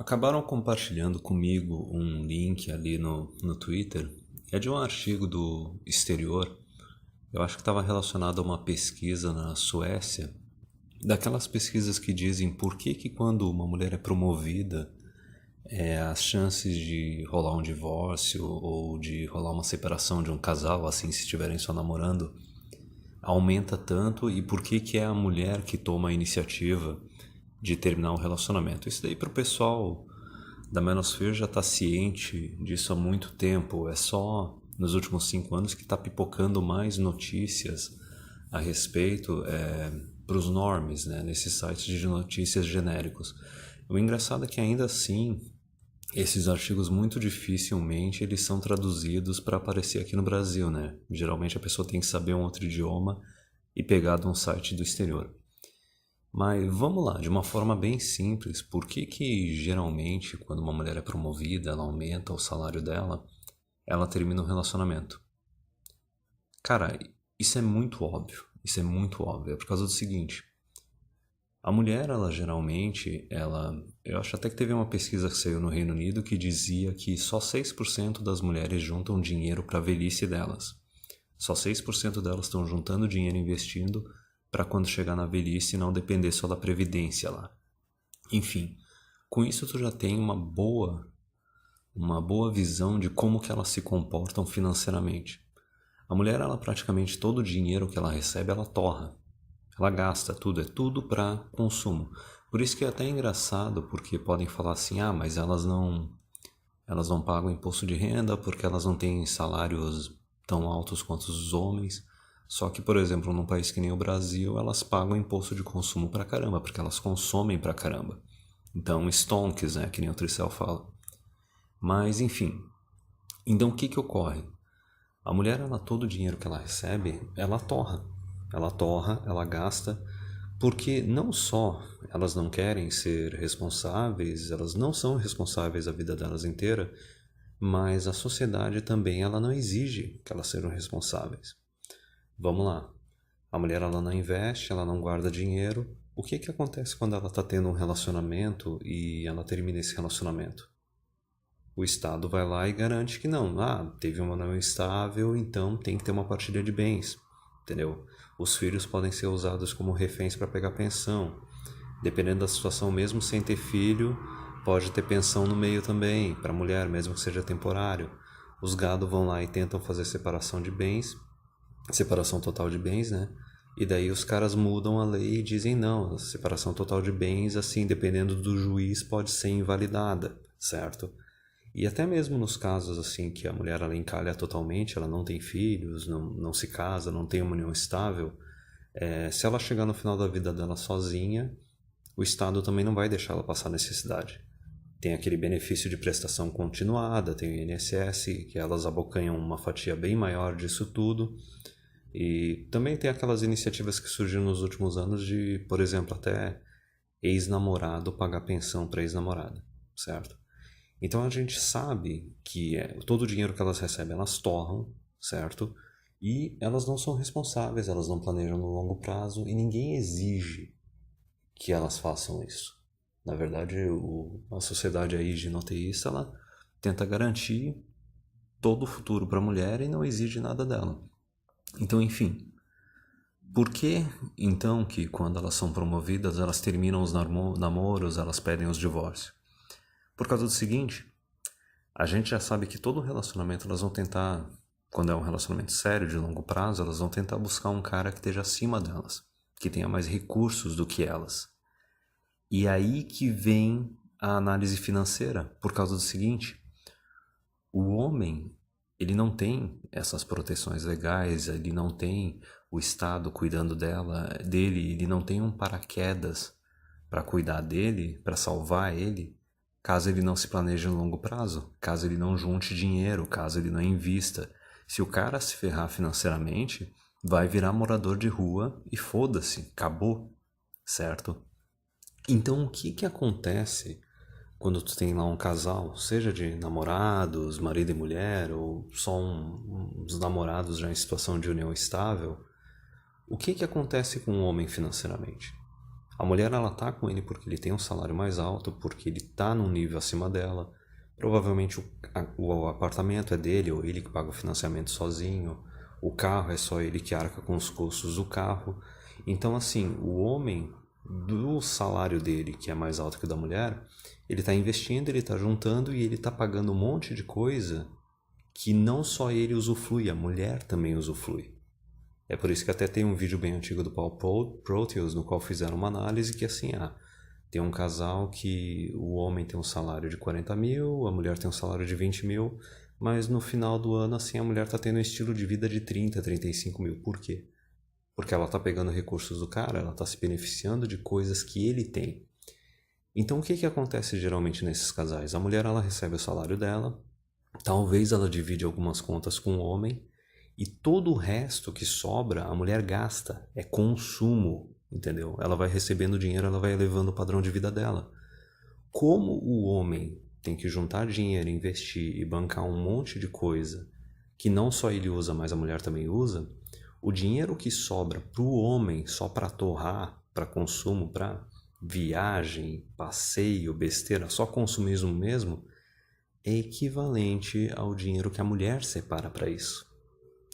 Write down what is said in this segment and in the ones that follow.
Acabaram compartilhando comigo um link ali no Twitter. É de um artigo do exterior. Eu acho que estava relacionado a uma pesquisa na Suécia. Daquelas pesquisas que dizem por que quando uma mulher é promovida, as chances de rolar um divórcio ou de rolar uma separação de um casal, assim, se estiverem só namorando, aumenta tanto e por que é a mulher que toma a iniciativa de terminar o relacionamento. Isso daí para o pessoal da Manosphere já está ciente disso há muito tempo. É só nos últimos 5 anos que está pipocando mais notícias a respeito para os normes, né, nesses sites de notícias genéricos. O engraçado é que ainda assim esses artigos muito dificilmente eles são traduzidos para aparecer aqui no Brasil, né? Geralmente a pessoa tem que saber um outro idioma e pegar de um site do exterior. Mas vamos lá, de uma forma bem simples, por que geralmente quando uma mulher é promovida, ela aumenta o salário dela, ela termina o relacionamento? Cara, isso é muito óbvio, isso é muito óbvio, é por causa do seguinte, a mulher, ela geralmente, eu acho até que teve uma pesquisa que saiu no Reino Unido que dizia que só 6% das mulheres juntam dinheiro para a velhice delas. Só 6% delas estão juntando dinheiro e investindo para quando chegar na velhice não depender só da previdência lá. Enfim, com isso tu já tem uma boa visão de como que elas se comportam financeiramente. A mulher, ela praticamente todo o dinheiro que ela recebe, ela torra. Ela gasta tudo, é tudo para consumo. Por isso que é até engraçado, porque podem falar assim, mas elas não pagam imposto de renda porque elas não têm salários tão altos quanto os homens. Só que, por exemplo, num país que nem o Brasil, elas pagam imposto de consumo pra caramba, porque elas consomem pra caramba. Então, stonks, né, que nem o Tricel fala. Mas, enfim. Então, o que ocorre? A mulher, ela, todo o dinheiro que ela recebe, ela torra. Ela torra, ela gasta, porque não só elas não querem ser responsáveis, elas não são responsáveis a vida delas inteira, mas a sociedade também ela não exige que elas sejam responsáveis. Vamos lá. A mulher ela não investe, ela não guarda dinheiro. O que acontece quando ela está tendo um relacionamento e ela termina esse relacionamento? O Estado vai lá e garante que não. Teve uma união estável, então tem que ter uma partilha de bens. Entendeu? Os filhos podem ser usados como reféns para pegar pensão. Dependendo da situação, mesmo sem ter filho, pode ter pensão no meio também, para a mulher, mesmo que seja temporário. Os gado vão lá e tentam fazer separação de bens, separação total de bens, né? E daí os caras mudam a lei e dizem não, a separação total de bens, assim, dependendo do juiz, pode ser invalidada, certo? E até mesmo nos casos assim que a mulher ela encalha totalmente, ela não tem filhos, não se casa, não tem uma união estável, se ela chegar no final da vida dela sozinha, o Estado também não vai deixar ela passar necessidade. Tem aquele benefício de prestação continuada, tem o INSS, que elas abocanham uma fatia bem maior disso tudo. E também tem aquelas iniciativas que surgiram nos últimos anos de, por exemplo, até ex-namorado pagar pensão para ex-namorada, certo? Então a gente sabe que todo o dinheiro que elas recebem elas torram, certo? E elas não são responsáveis, elas não planejam no longo prazo e ninguém exige que elas façam isso. Na verdade, a sociedade aí ginoteísta, ela tenta garantir todo o futuro para a mulher e não exige nada dela. Então, enfim, por que então que quando elas são promovidas, elas terminam os namoros, elas pedem os divórcios? Por causa do seguinte, a gente já sabe que todo relacionamento elas vão tentar, quando é um relacionamento sério, de longo prazo, elas vão tentar buscar um cara que esteja acima delas, que tenha mais recursos do que elas. E aí que vem a análise financeira, por causa do seguinte, o homem, ele não tem essas proteções legais, ele não tem o Estado cuidando dele, ele não tem um paraquedas para cuidar dele, para salvar ele, caso ele não se planeje no longo prazo, caso ele não junte dinheiro, caso ele não invista. Se o cara se ferrar financeiramente, vai virar morador de rua e foda-se, acabou, certo? Então o que acontece quando tu tem lá um casal, seja de namorados, marido e mulher, ou só uns namorados já em situação de união estável, o que acontece com o homem financeiramente? A mulher, ela tá com ele porque ele tem um salário mais alto, porque ele tá num nível acima dela. Provavelmente o apartamento é dele, ou ele que paga o financiamento sozinho. O carro é só ele que arca com os custos do carro. Então, assim, o homem, do salário dele, que é mais alto que o da mulher, ele está investindo, ele está juntando e ele está pagando um monte de coisa que não só ele usufrui, a mulher também usufrui. É por isso que até tem um vídeo bem antigo do Paul Proteus, no qual fizeram uma análise que assim, tem um casal que o homem tem um salário de 40 mil, a mulher tem um salário de 20 mil, mas no final do ano, assim, a mulher está tendo um estilo de vida de 30, 35 mil. Por quê? Porque ela está pegando recursos do cara, ela está se beneficiando de coisas que ele tem. Então, o que acontece geralmente nesses casais? A mulher, ela recebe o salário dela, talvez ela divide algumas contas com o homem, e todo o resto que sobra, a mulher gasta, é consumo, entendeu? Ela vai recebendo dinheiro, ela vai elevando o padrão de vida dela. Como o homem tem que juntar dinheiro, investir e bancar um monte de coisa que não só ele usa, mas a mulher também usa, o dinheiro que sobra para o homem só para torrar, para consumo, para viagem, passeio, besteira, só consumismo mesmo, é equivalente ao dinheiro que a mulher separa para isso,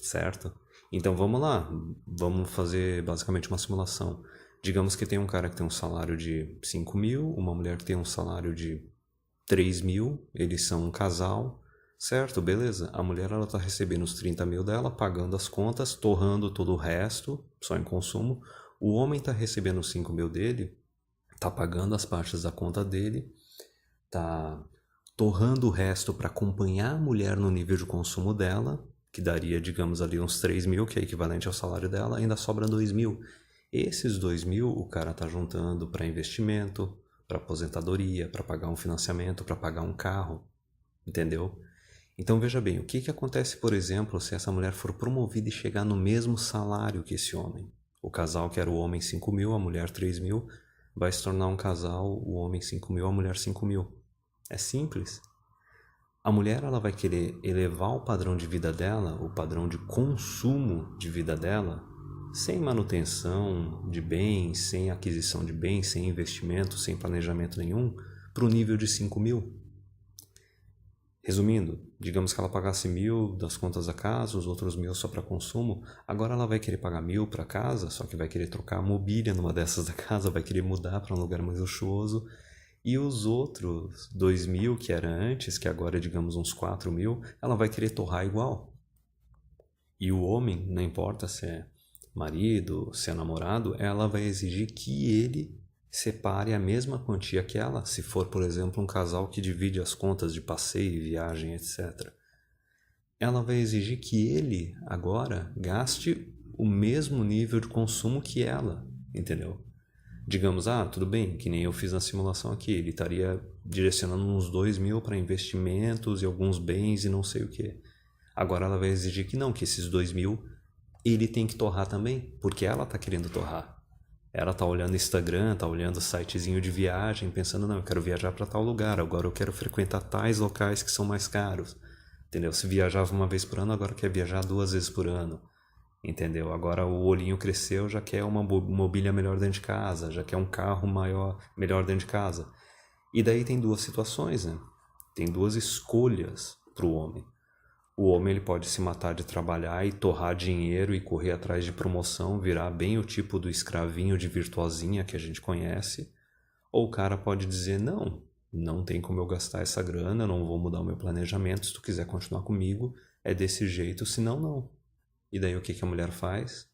certo? Então vamos lá, vamos fazer basicamente uma simulação. Digamos que tem um cara que tem um salário de 5 mil, uma mulher que tem um salário de 3 mil, eles são um casal, certo? Beleza. A mulher, ela tá recebendo os 30 mil dela, pagando as contas, torrando todo o resto, só em consumo. O homem tá recebendo os 5 mil dele, tá pagando as partes da conta dele, tá torrando o resto para acompanhar a mulher no nível de consumo dela, que daria, digamos ali, uns 3 mil, que é equivalente ao salário dela, ainda sobra 2 mil. Esses 2 mil o cara tá juntando para investimento, para aposentadoria, para pagar um financiamento, para pagar um carro, entendeu? Então veja bem, o que acontece, por exemplo, se essa mulher for promovida e chegar no mesmo salário que esse homem? O casal que era o homem 5 mil, a mulher 3 mil, vai se tornar um casal, o homem 5 mil, a mulher 5 mil. É simples. A mulher, ela vai querer elevar o padrão de vida dela, o padrão de consumo de vida dela, sem manutenção de bens, sem aquisição de bens, sem investimento, sem planejamento nenhum, para o nível de 5 mil. Resumindo, digamos que ela pagasse 1.000 das contas da casa, os outros 1.000 só para consumo, agora ela vai querer pagar 1.000 para casa, só que vai querer trocar a mobília numa dessas da casa, vai querer mudar para um lugar mais luxuoso, e os outros 2.000 que era antes, que agora é digamos uns 4.000, ela vai querer torrar igual. E o homem, não importa se é marido, se é namorado, ela vai exigir que ele separe a mesma quantia que ela, se for, por exemplo, um casal que divide as contas de passeio, viagem, etc. Ela vai exigir que ele, agora, gaste o mesmo nível de consumo que ela, entendeu? Digamos, tudo bem, que nem eu fiz na simulação aqui, ele estaria direcionando uns 2 mil para investimentos e alguns bens e não sei o que. Agora ela vai exigir que não, que esses 2 mil ele tem que torrar também, porque ela está querendo torrar. Ela tá olhando Instagram, tá olhando sitezinho de viagem, pensando, não, eu quero viajar para tal lugar, agora eu quero frequentar tais locais que são mais caros. Entendeu? Se viajava uma vez por ano, agora quer viajar 2 vezes por ano. Entendeu? Agora o olhinho cresceu, já quer uma mobília melhor dentro de casa, já quer um carro maior, melhor dentro de casa. E daí tem duas situações, né? Tem duas escolhas para o homem. O homem ele pode se matar de trabalhar e torrar dinheiro e correr atrás de promoção, virar bem o tipo do escravinho de virtuosinha que a gente conhece. Ou o cara pode dizer, não, não tem como eu gastar essa grana, não vou mudar o meu planejamento, se tu quiser continuar comigo, é desse jeito, senão não. E daí o que a mulher faz?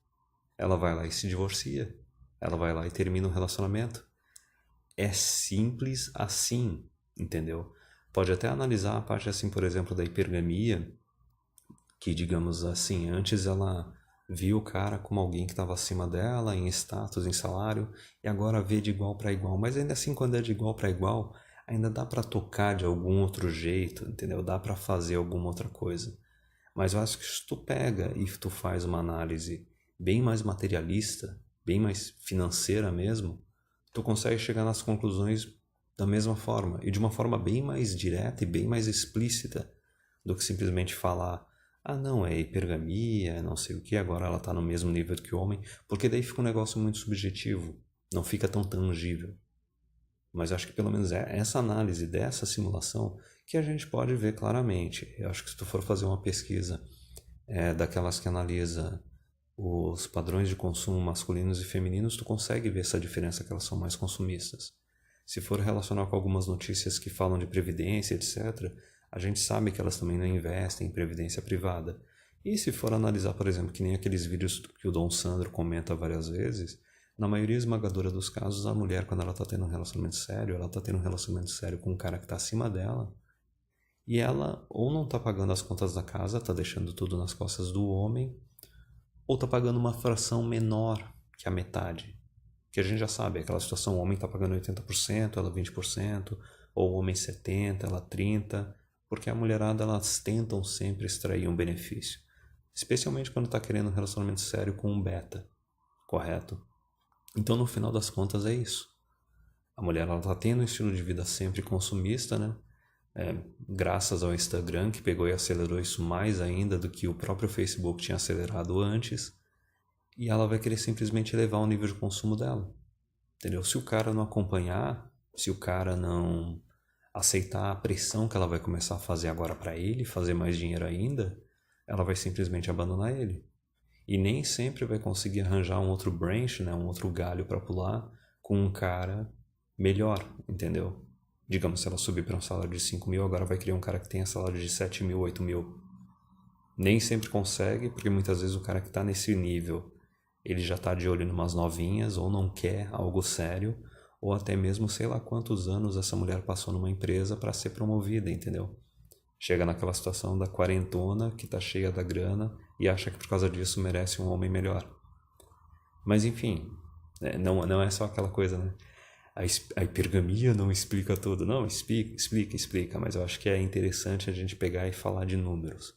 Ela vai lá e se divorcia. Ela vai lá e termina o relacionamento. É simples assim, entendeu? Pode até analisar a parte assim, por exemplo, da hipergamia, que digamos assim, antes ela viu o cara como alguém que estava acima dela, em status, em salário, e agora vê de igual para igual. Mas ainda assim, quando é de igual para igual, ainda dá para tocar de algum outro jeito, entendeu? Dá para fazer alguma outra coisa. Mas eu acho que se tu pega e tu faz uma análise bem mais materialista, bem mais financeira mesmo, tu consegue chegar nas conclusões da mesma forma e de uma forma bem mais direta e bem mais explícita do que simplesmente falar, não, é hipergamia, não sei o que, agora ela está no mesmo nível que o homem, porque daí fica um negócio muito subjetivo. não fica tão tangível. Mas acho que pelo menos é essa análise dessa simulação que a gente pode ver claramente. Eu acho que se tu for fazer uma pesquisa daquelas que analisa os padrões de consumo masculinos e femininos, tu consegue ver essa diferença, que elas são mais consumistas. Se for relacionar com algumas notícias que falam de previdência, etc., a gente sabe que elas também não investem em previdência privada. E se for analisar, por exemplo, que nem aqueles vídeos que o Dom Sandro comenta várias vezes, na maioria esmagadora dos casos, a mulher, quando ela está tendo um relacionamento sério, ela está tendo um relacionamento sério com um cara que está acima dela, e ela ou não está pagando as contas da casa, está deixando tudo nas costas do homem, ou está pagando uma fração menor que a metade. Que a gente já sabe, aquela situação, o homem está pagando 80%, ela 20%, ou o homem 70%, ela 30%, porque a mulherada, elas tentam sempre extrair um benefício. Especialmente quando está querendo um relacionamento sério com um beta, correto? Então, no final das contas, é isso. A mulher está tendo um estilo de vida sempre consumista, né? Graças ao Instagram, que pegou e acelerou isso mais ainda do que o próprio Facebook tinha acelerado antes. E ela vai querer simplesmente elevar o nível de consumo dela. Entendeu? Se o cara não acompanhar, se o cara não aceitar a pressão que ela vai começar a fazer agora para ele, fazer mais dinheiro ainda, ela vai simplesmente abandonar ele. E nem sempre vai conseguir arranjar um outro branch, né, um outro galho para pular com um cara melhor, entendeu? Digamos, se ela subir para um salário de 5 mil, agora vai querer um cara que tenha salário de 7 mil, 8 mil. Nem sempre consegue, porque muitas vezes o cara que está nesse nível, ele já está de olho em umas novinhas, ou não quer algo sério, ou até mesmo sei lá quantos anos essa mulher passou numa empresa para ser promovida, entendeu? Chega naquela situação da quarentona, que está cheia da grana, e acha que por causa disso merece um homem melhor. Mas enfim, não é só aquela coisa, né? A hipergamia não explica tudo. Não, explica, mas eu acho que é interessante a gente pegar e falar de números.